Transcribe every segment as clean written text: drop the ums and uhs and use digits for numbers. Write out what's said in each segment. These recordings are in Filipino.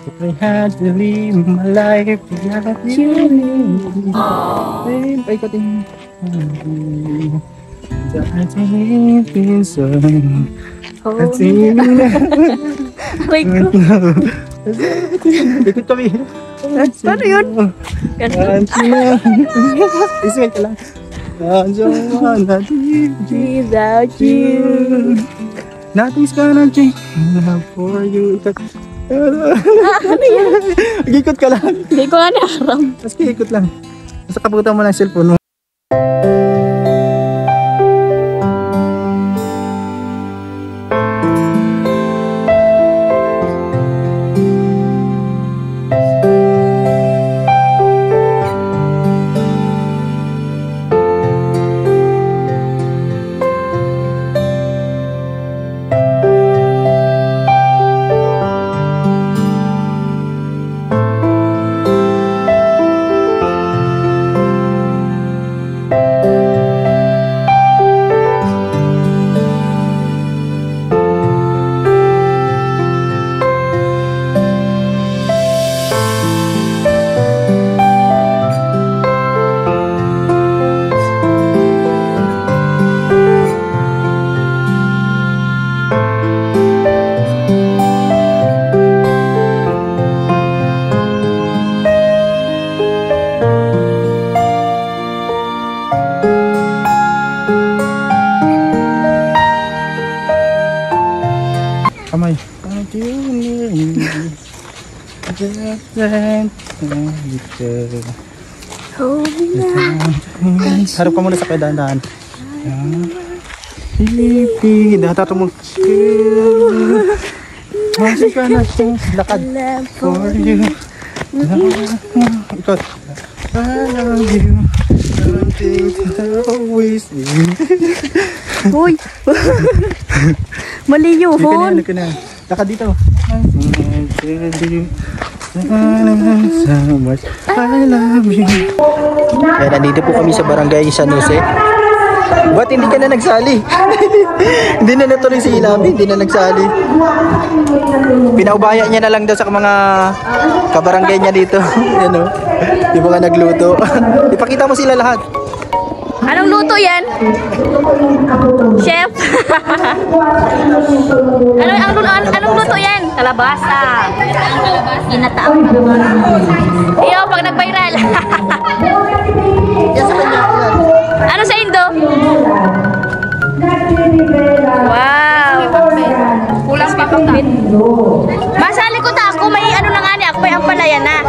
If I had to live my life without you. Ay, ikutin. Dating pinsan. Aray ko. Ikot kami. Paano yun? Ismay ka lang. I don't wanna live Without you. Nothing's gonna change love for you. Ano yan? Ikot ka lang. Hindi ko nga nakaram. Tapos ikot lang. Basta kabutan mo lang cellphone mo. Kamay. Harap ka muna sa kedandahan. Hipi, dapat mo. Masih ka na lakad for you. Ikot. I love you. Always. Uy! Mali yun. Ano ka na? Lakad dito. So much. I love you. Kaya nandito po kami sa barangay San Jose. Ba't hindi ka na nagsali? Hindi na natuloy si Ilabi, hindi na nagsali. Pinaubaya niya na lang daw sa mga kabarangay niya dito. Yan o. Di ba ka nagluto? Ipakita mo sila lahat. Anong luto yan? Chef? Anong luto yan? Kalabasa. Ginataang. Iyo, pag nag-viral. Yan sa kanya. Ano sa Indo? Wow. Kulang pa kapit. Masali ko ta ako, may ano na nga ni ako, may ampalaya na.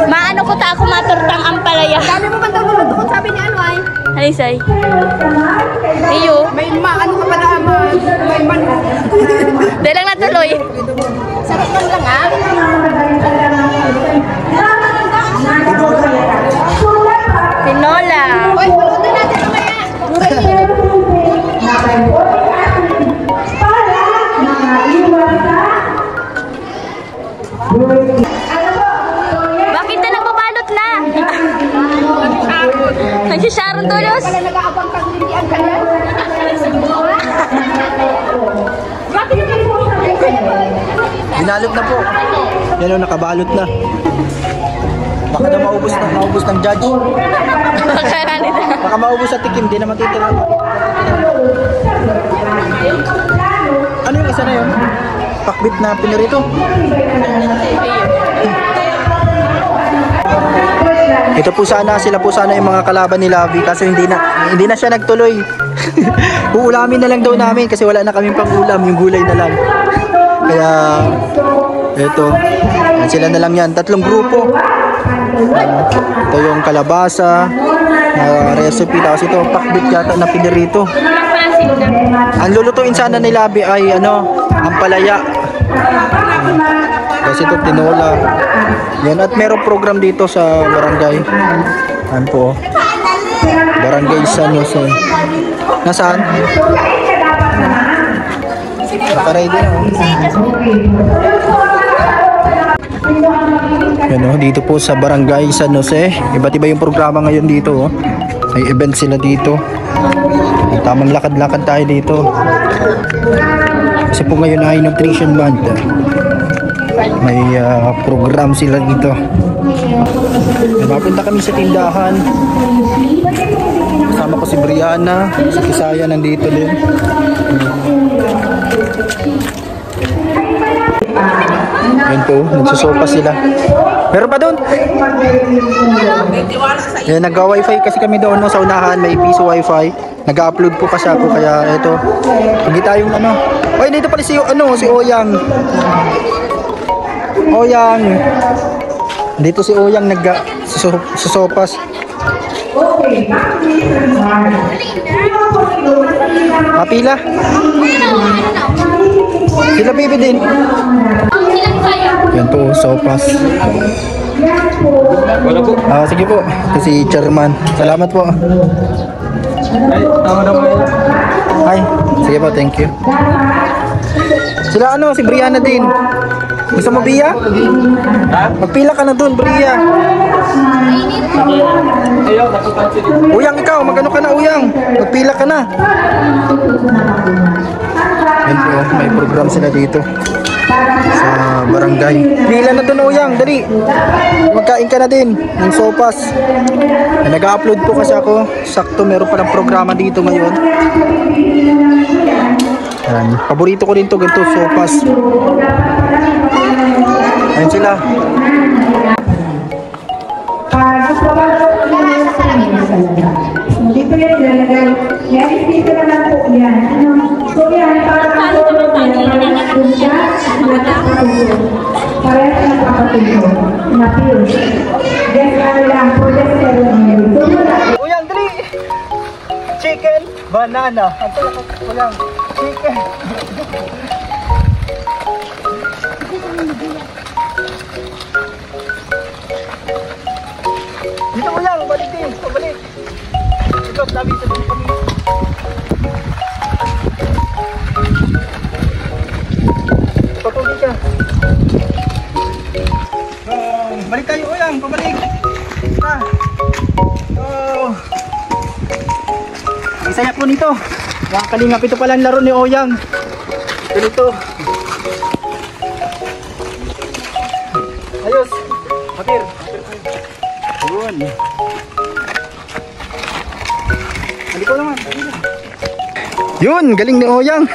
Maano ko ta ako maturtang ampalaya. Sabi mo ba ito kung sabi ni ano ay? Halisay. Iyo. May ano ka pala may manu. Dahil lang natuloy. Sarap man lang ha? Tinola. Uy, pulutin natin mamaya. Bakit na nagbabalot na? Nagsisharon tulos. Wala nag-aabang kang lindian ka yan. Bakit naman po? Binalot na po. Yan o, nakabalot na. Baka na maubos ng judge. Baka maubos sa tikim, di na matitira. Ano yung isa na yun? Pakbit na pinirito. Ito po sana, sila po sana yung mga kalaban ni Lavi kasi hindi na siya nagtuloy. Uulamin na lang daw namin kasi wala na kaming pang-ulam, yung gulay na lang. Kaya ito, sila na lang yan, 3 grupo. Ito yung kalabasa na recipe, tapos ito pakbit yata na pinirito. Ang lulutuin sana ni Labi ay ampalaya. Kasi ito tinola. Yan, at merong program dito sa barangay. Yan po. Barangay San Jose. Nasaan? Naka-ready na. Yan o, dito po sa barangay San Jose. Iba't iba yung programa ngayon dito. May event sila dito. Tamang lakad-lakad tayo dito. Kasi po ngayon ay nutrition month. May program sila dito. Mapunta kami sa tindahan. Kasama ko si Brianna, si Kisaya nandito din. Yan po, nagsusopa sila. Meron pa doon? Yan, nag-wifi kasi kami doon no, sa unahan, may piso wifi. Nag-upload po kasi ako, kaya eto. Hindi tayong ano. Oy, dito pala si Oyang. Oyang. Dito si Oyang nag-susopas. Mapila? Sila bibi din. Yan po, sopas. Sige po. Ito si Chairman. Salamat po. Ay, sige po, thank you. Sila si Brianna din. Gusto mo, Bia? Magpila ka na dun, Bria. Uyang, ikaw, magano ka na, Uyang? Magpila ka na. Yan po, may program sila dito sa barangay. Pila na dun, Uyang, dali. Magkain ka na din ng sopas. Nag-upload po kasi ako. Sakto, meron palang programa dito ngayon. Yan. Paborito ko din to, ganito, sopas. Ayun sila. Dito yan ilalagay. Yan, dito na lang po yan. So yan, para parehas na papatulo. Na-fuse. Then, lang po, Uyang, dali! Chicken, banana. Uyang, chicken. Dito, Uyang, balik din. Balik. Ito, sabi sa dito kami. Patuloy ka. Balik tayo, Uyang. Pabalik. Isaya po nito. Mga kalingap, ito palang laro ni Oyang. Ganito. Ayos. Matir. Yun. Halika naman. Yun, galing ni Oyang.